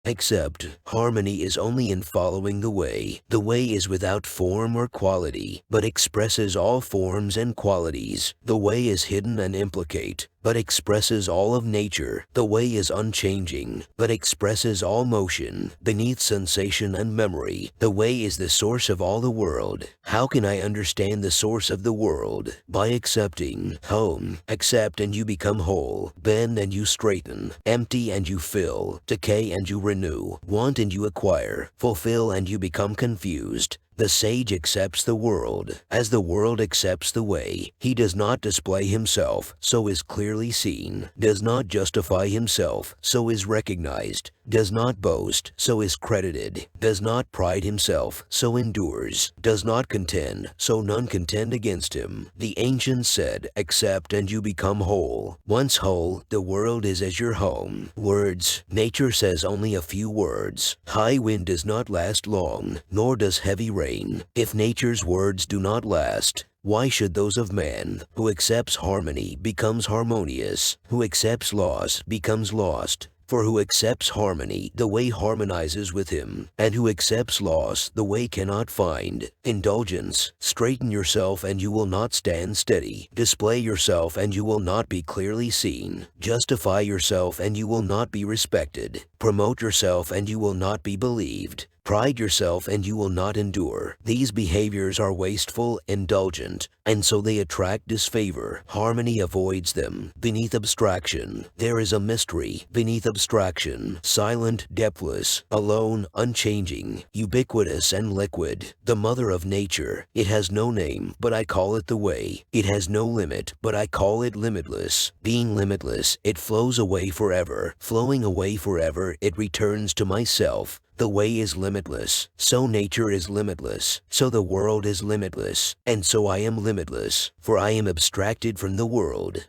Except, harmony is only in following the way. The way is without form or quality, but expresses all forms and qualities. The way is hidden and implicate, but expresses all of nature. The way is unchanging, but expresses all motion, beneath sensation and memory. The way is the source of all the world. How can I understand the source of the world? By accepting. Home. Accept and you become whole. Bend and you straighten. Empty and you fill. Decay and you renew. Want and you acquire. Fulfill and you become confused. The sage accepts the world, as the world accepts the way. He does not display himself, so is clearly seen. Does not justify himself, so is recognized. Does not boast, so is credited. Does not pride himself, so endures. Does not contend, so none contend against him. The ancients said, accept and you become whole. Once whole, the world is as your home. Words. Nature says only a few words. High wind does not last long, nor does heavy rain. If nature's words do not last, why should those of man? Who accepts harmony becomes harmonious. Who accepts loss becomes lost. For who accepts harmony, the way harmonizes with him, and who accepts loss, the way cannot find. Indulgence. Straighten yourself and you will not stand steady. Display yourself and you will not be clearly seen. Justify yourself and you will not be respected. Promote yourself and you will not be believed. Pride yourself and you will not endure. These behaviors are wasteful, indulgent, and so they attract disfavor. Harmony avoids them. Beneath abstraction, there is a mystery. Beneath abstraction, silent, depthless, alone, unchanging, ubiquitous and liquid. The mother of nature. It has no name, but I call it the way. It has no limit, but I call it limitless. Being limitless, it flows away forever. Flowing away forever, it returns to myself. The way is limitless, so nature is limitless, so the world is limitless, and so I am limitless, for I am abstracted from the world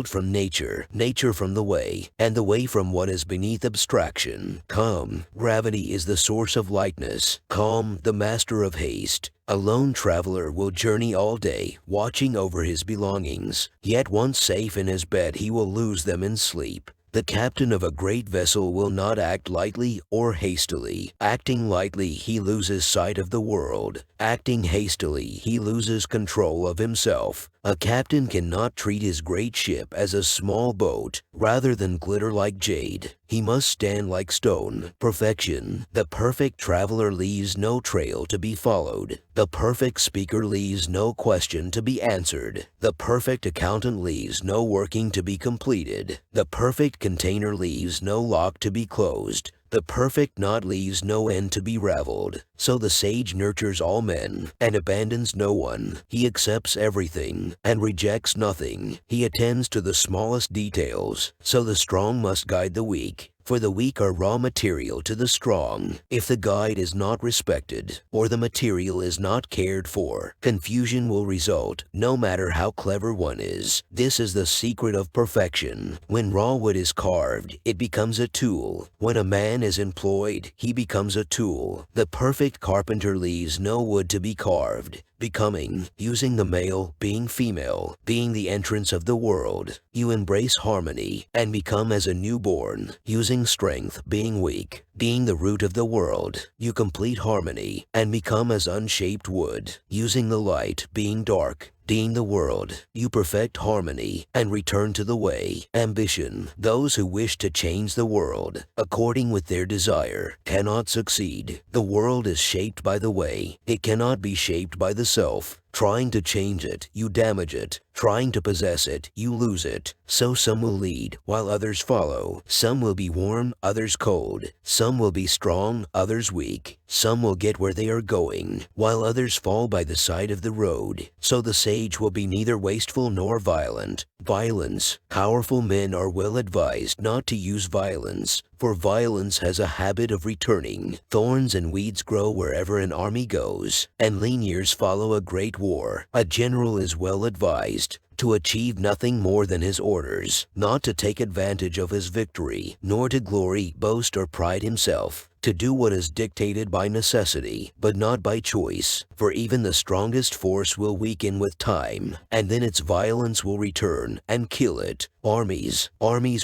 from nature, nature from the way, and the way from what is beneath abstraction. Calm. Gravity is the source of lightness. Calm, the master of haste. A lone traveler will journey all day, watching over his belongings, yet once safe in his bed he will lose them in sleep. The captain of a great vessel will not act lightly or hastily. Acting lightly, he loses sight of the world. Acting hastily, he loses control of himself. A captain cannot treat his great ship as a small boat, rather than glitter like jade. He must stand like stone. Perfection. The perfect traveler leaves no trail to be followed. The perfect speaker leaves no question to be answered. The perfect accountant leaves no working to be completed. The perfect container leaves no lock to be closed. The perfect knot leaves no end to be raveled. So the sage nurtures all men, and abandons no one. He accepts everything, and rejects nothing. He attends to the smallest details. So the strong must guide the weak, for the weak are raw material to the strong. If the guide is not respected, or the material is not cared for, confusion will result, no matter how clever one is. This is the secret of perfection. When raw wood is carved, it becomes a tool. When a man is employed, he becomes a tool. The perfect carpenter leaves no wood to be carved. Becoming, using the male, being female, being the entrance of the world. You embrace harmony, and become as a newborn, using strength, being weak, being the root of the world. You complete harmony, and become as unshaped wood, using the light, being dark, being the world. You perfect harmony, and return to the way. Ambition. Those who wish to change the world, according with their desire, cannot succeed. The world is shaped by the way. It cannot be shaped by the self. Trying to change it, you damage it. Trying to possess it, you lose it. So some will lead, while others follow. Some will be warm, others cold. Some will be strong, others weak. Some will get where they are going, while others fall by the side of the road. So the sage will be neither wasteful nor violent. Violence. Powerful men are well advised not to use violence, for violence has a habit of returning. Thorns and weeds grow wherever an army goes, and lean years follow a great war. A general is well advised to achieve nothing more than his orders, not to take advantage of his victory, nor to glory, boast, or pride himself, to do what is dictated by necessity, but not by choice, for even the strongest force will weaken with time, and then its violence will return and kill it. Armies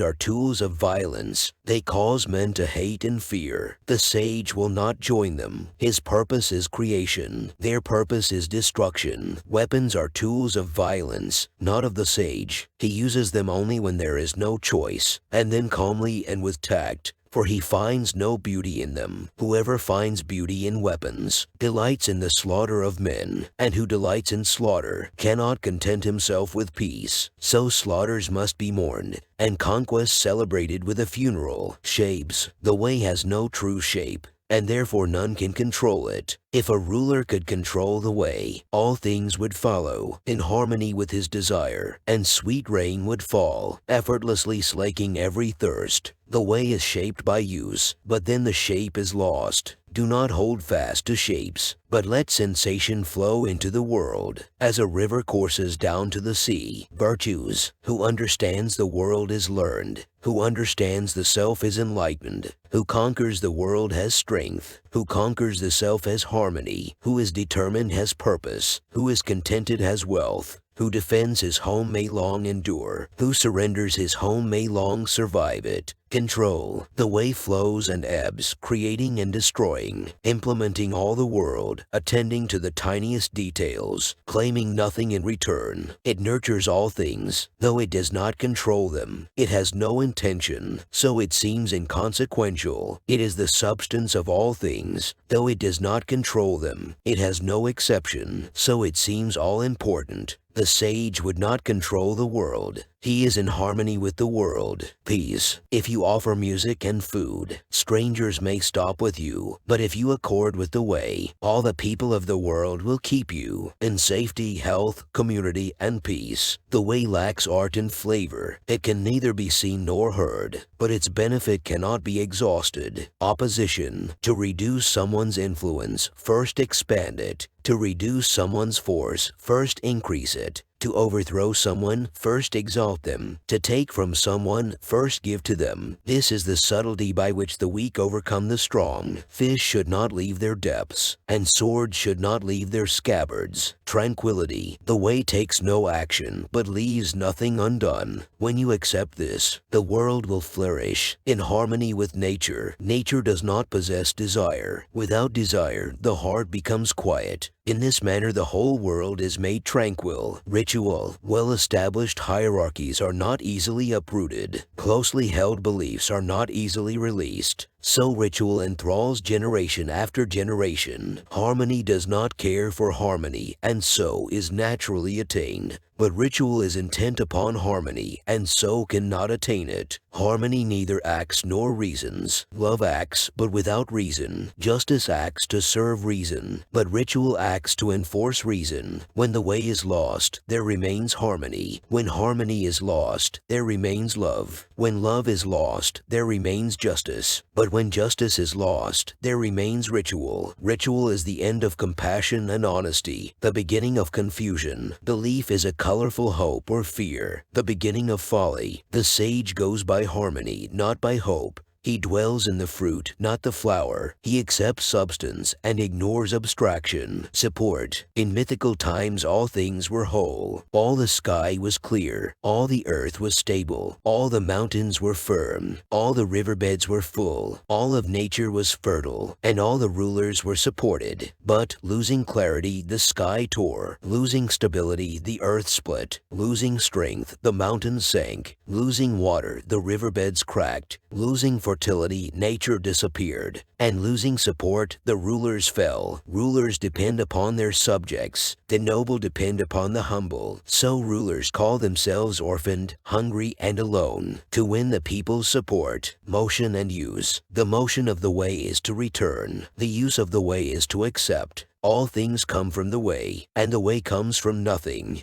are tools of violence. They cause men to hate and fear. The sage will not join them. His purpose is creation. Their purpose is destruction. Weapons are tools of violence, not of the sage. He uses them only when there is no choice, and then calmly and with tact, for he finds no beauty in them. Whoever finds beauty in weapons delights in the slaughter of men, and who delights in slaughter cannot content himself with peace. So slaughters must be mourned, and conquests celebrated with a funeral. Shapes. The way has no true shape, and therefore none can control it. If a ruler could control the way, all things would follow in harmony with his desire, and sweet rain would fall, effortlessly slaking every thirst. The way is shaped by use, but then the shape is lost. Do not hold fast to shapes, but let sensation flow into the world, as a river courses down to the sea. Virtues. Who understands the world is learned. Who understands the self is enlightened. Who conquers the world has strength. Who conquers the self has harmony. Who is determined has purpose. Who is contented has wealth. Who defends his home may long endure. Who surrenders his home may long survive it. Control. The way flows and ebbs, creating and destroying, implementing all the world, attending to the tiniest details, claiming nothing in return. It nurtures all things, though it does not control them. It has no intention, so it seems inconsequential. It is the substance of all things, though it does not control them. It has no exception, so it seems all important. The sage would not control the world. He is in harmony with the world. Peace. If you offer music and food, strangers may stop with you, but if you accord with the way, all the people of the world will keep you in safety, health, community, and peace. The way lacks art and flavor. It can neither be seen nor heard, but its benefit cannot be exhausted. Opposition. To reduce someone's influence, first expand it. To reduce someone's force, first increase it. To overthrow someone, first exalt them. To take from someone, first give to them. This is the subtlety by which the weak overcome the strong. Fish should not leave their depths, and swords should not leave their scabbards. Tranquility. The way takes no action, but leaves nothing undone. When you accept this, the world will flourish in harmony with nature. Nature does not possess desire. Without desire, the heart becomes quiet. In this manner, the whole world is made tranquil. Ritual. Well-established hierarchies are not easily uprooted. Closely held beliefs are not easily released. So ritual enthralls generation after generation. Harmony does not care for harmony, and so is naturally attained. But ritual is intent upon harmony, and so cannot attain it. Harmony neither acts nor reasons. Love acts, but without reason. Justice acts to serve reason, but ritual acts to enforce reason. When the way is lost, there remains harmony. When harmony is lost, there remains love. When love is lost, there remains justice. But when justice is lost, there remains ritual. Ritual is the end of compassion and honesty, the beginning of confusion. Belief is a colorful hope or fear, the beginning of folly. The sage goes by harmony, not by hope. He dwells in the fruit, not the flower. He accepts substance and ignores abstraction. Support. In mythical times all things were whole. All the sky was clear. All the earth was stable. All the mountains were firm. All the riverbeds were full. All of nature was fertile, and all the rulers were supported. But, losing clarity, the sky tore. Losing stability, the earth split. Losing strength, the mountains sank. Losing water, the riverbeds cracked. Losing fertility, nature disappeared. And losing support, the rulers fell. Rulers depend upon their subjects. The noble depend upon the humble. So rulers call themselves orphaned, hungry, and alone. To win the people's support. Motion and use. The motion of the way is to return. The use of the way is to accept. All things come from the way, and the way comes from nothing.